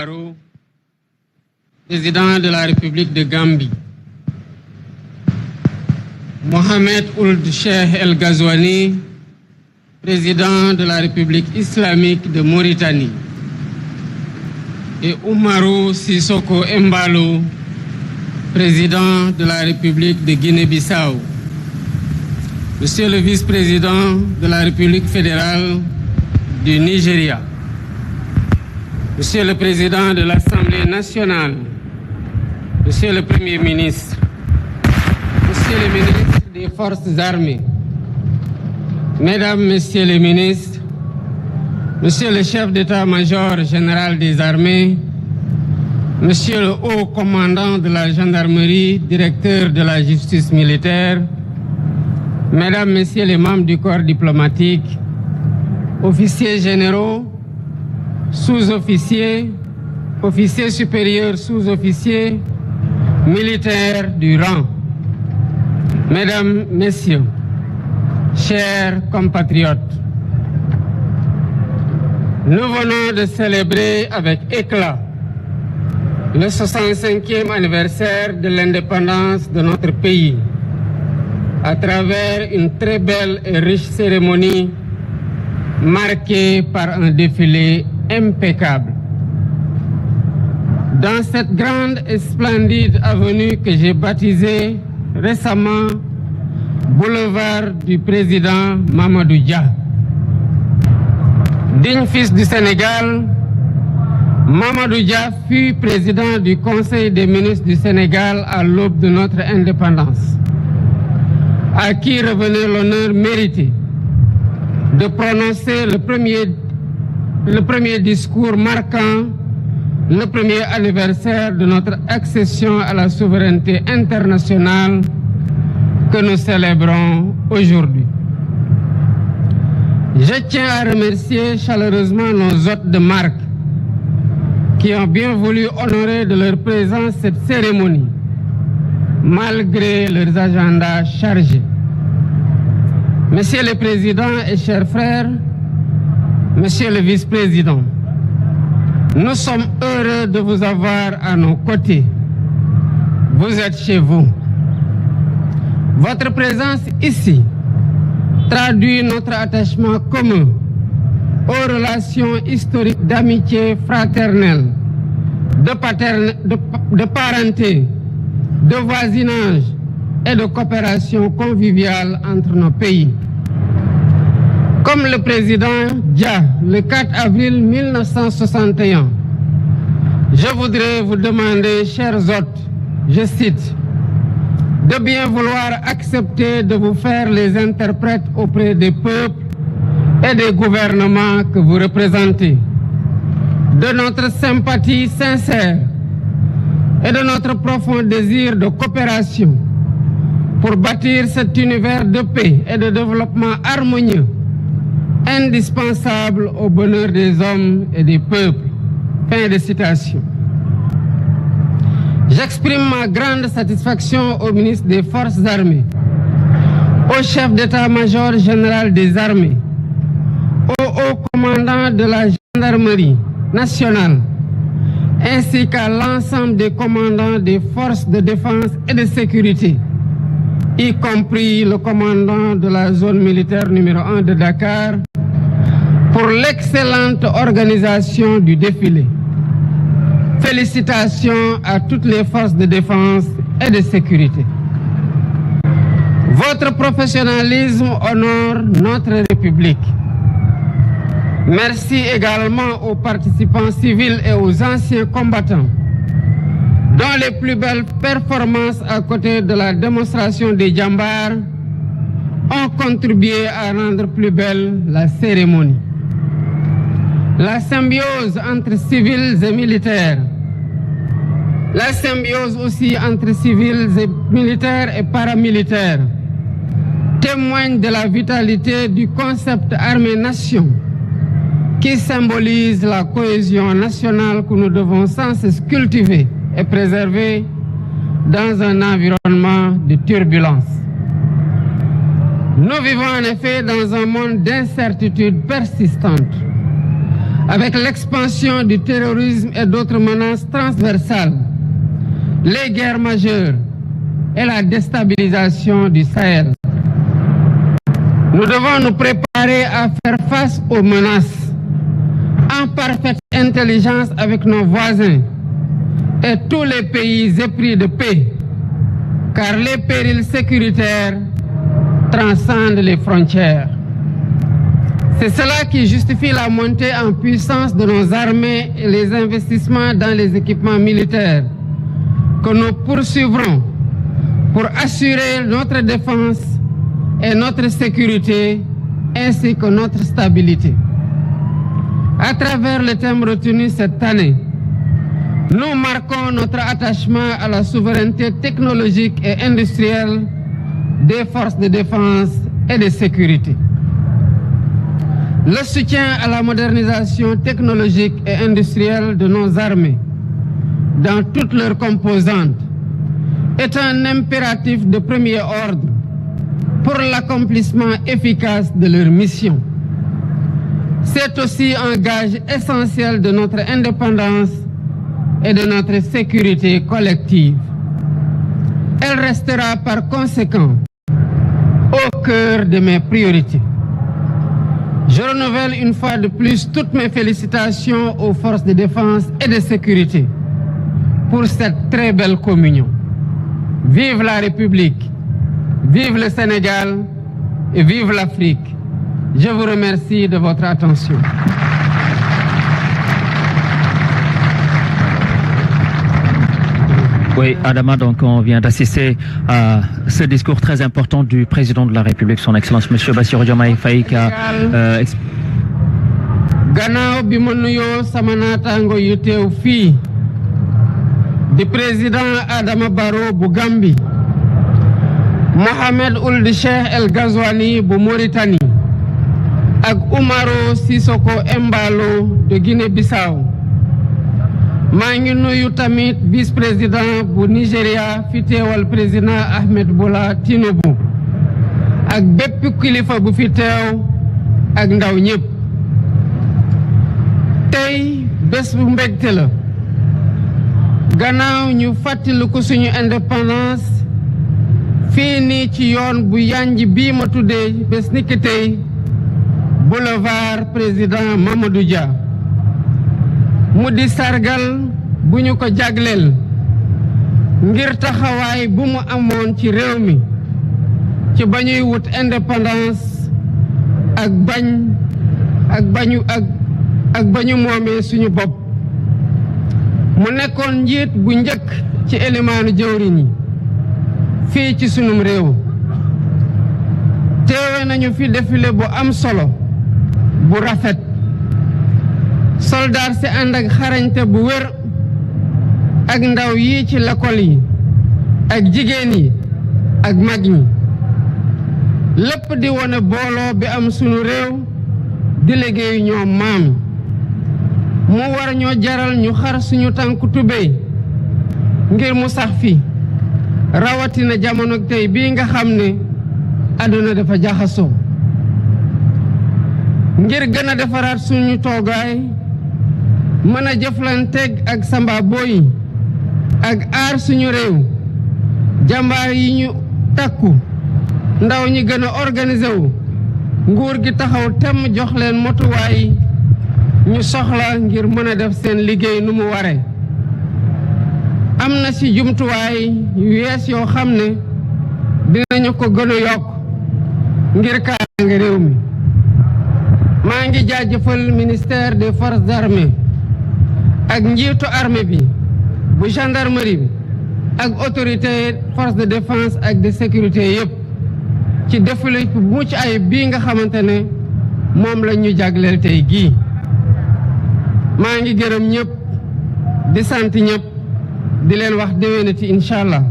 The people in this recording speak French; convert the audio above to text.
Barrow, président de la République de Gambie, Mohamed Ould Cheikh El Ghazouani, président de la République islamique de Mauritanie, et Oumarou Sissoko Embalo, président de la République de Guinée-Bissau, Monsieur le vice-président de la République fédérale du Nigeria, Monsieur le Président de l'Assemblée nationale, Monsieur le Premier ministre, Monsieur le ministre des Forces armées, Mesdames, Messieurs les ministres, Monsieur le chef d'état-major général des armées, Monsieur le haut commandant de la gendarmerie, directeur de la justice militaire, Mesdames, Messieurs les membres du corps diplomatique, officiers généraux, sous-officiers, officiers supérieurs, sous-officiers, militaires du rang. Mesdames, Messieurs, chers compatriotes, nous venons de célébrer avec éclat le 65e anniversaire de l'indépendance de notre pays à travers une très belle et riche cérémonie marquée par un défilé impeccable. Dans cette grande et splendide avenue que j'ai baptisée récemment Boulevard du président Mamadou Dia. Digne fils du Sénégal, Mamadou Dia fut président du Conseil des ministres du Sénégal à l'aube de notre indépendance, à qui revenait l'honneur mérité de prononcer le premier discours marquant le premier anniversaire de notre accession à la souveraineté internationale que nous célébrons aujourd'hui. Je tiens à remercier chaleureusement nos hôtes de marque qui ont bien voulu honorer de leur présence cette cérémonie, malgré leurs agendas chargés. Monsieur le Président et chers frères, Monsieur le Vice-président, nous sommes heureux de vous avoir à nos côtés. Vous êtes chez vous. Votre présence ici traduit notre attachement commun aux relations historiques d'amitié fraternelle, de parenté, de voisinage et de coopération conviviale entre nos pays. Comme le président Dia, le 4 avril 1961, je voudrais vous demander, chers hôtes, je cite, de bien vouloir accepter de vous faire les interprètes auprès des peuples et des gouvernements que vous représentez, de notre sympathie sincère et de notre profond désir de coopération pour bâtir cet univers de paix et de développement harmonieux, indispensable au bonheur des hommes et des peuples. Fin de citation. J'exprime ma grande satisfaction au ministre des Forces armées, au chef d'état-major général des armées, au haut commandant de la gendarmerie nationale, ainsi qu'à l'ensemble des commandants des forces de défense et de sécurité, y compris le commandant de la zone militaire numéro 1 de Dakar, pour l'excellente organisation du défilé. Félicitations à toutes les forces de défense et de sécurité. Votre professionnalisme honore notre République. Merci également aux participants civils et aux anciens combattants, dont les plus belles performances à côté de la démonstration des djambars ont contribué à rendre plus belle la cérémonie. La symbiose entre civils et militaires, la symbiose aussi entre civils et militaires et paramilitaires témoigne de la vitalité du concept armée-nation qui symbolise la cohésion nationale que nous devons sans cesse cultiver et préserver dans un environnement de turbulence. Nous vivons en effet dans un monde d'incertitude persistante, avec l'expansion du terrorisme et d'autres menaces transversales, les guerres majeures et la déstabilisation du Sahel. Nous devons nous préparer à faire face aux menaces en parfaite intelligence avec nos voisins et tous les pays épris de paix, car les périls sécuritaires transcendent les frontières. C'est cela qui justifie la montée en puissance de nos armées et les investissements dans les équipements militaires que nous poursuivrons pour assurer notre défense et notre sécurité ainsi que notre stabilité. À travers le thème retenu cette année, nous marquons notre attachement à la souveraineté technologique et industrielle des forces de défense et de sécurité. Le soutien à la modernisation technologique et industrielle de nos armées, dans toutes leurs composantes, est un impératif de premier ordre pour l'accomplissement efficace de leur mission. C'est aussi un gage essentiel de notre indépendance et de notre sécurité collective. Elle restera par conséquent au cœur de mes priorités. Je renouvelle une fois de plus toutes mes félicitations aux forces de défense et de sécurité pour cette très belle communion. Vive la République, vive le Sénégal et vive l'Afrique. Je vous remercie de votre attention. Oui, Adama, donc on vient d'assister à ce discours très important du président de la République, son Excellence M. Bassirou Diomaye Faye, qui a gannaaw bi ma nuyoo sama naataango yu teew fii di président Adama Barrow bu Gambie, Mohamed Ould Cheikh El Ghazouani bu Mauritanie ak Umaro Sissoko Embalo de Guinée-Bissau. maa ngi nuyu tamit vice-président bu Nigeria fi teewal président Ahmed Bola Tinubu ak bépp kilifa bu fi teew ak ndaw ñëpp. tey bés bu mbégte la gannaaw ñu fàttaliku suñu indépendance fii nii ci yoon bu yanj bii ma tuddee bés ni ki tey boulevard président Mamadou Dia mu di sargal bu ñu ko jagleel ngir taxawaay bu mu amoon ci réew mi ci ba ñuy wut indépendance ak bañu moomee suñu bopp. mu nekkoon njiit bu njëkk ci élimaanu jëwriñ yi fii ci sunum réew. teewe nañu fi défilé bu am solo bu rafet. soldaar si ànd ak xarañte bu wér ak ndaw yi ci l'école yi ak jigéen yi ak mag ñi lépp di wone booloo bi am sunu réew di liggéeyu ñoom maam mu war ñoo jaral ñu xar suñu tànku tubéy ngir mu sax fi rawatina jamono tey bii nga xam ne àdduna dafa jaxasoo ngir gën a defaraat suñu toogaay mën a jëflanteeg ak samba boy ak aar suñu réew jàmbaar yi ñu takku ndaw ñi gën a organisé wu nguur gi taxaw temm jox leen motuwaay ñu soxla ngir mën a def seen liggéey nu mu ware. am na ci jumtuwaay yu yees yoo xam ne dinañu ko gën a yokk ngir kaaraange réew mi. maa ngi jaajëfal ministère des forces armées ak njiitu armée bi bu gendarmerie bi ak autorité force de défense ak de sécurité yépp ci défilé bu mucc ayib bii nga xamante ne moom la ñu jagleel tey gii. maa ngi gërëm ñëpp di sant ñëpp di leen wax déwénati incha allah.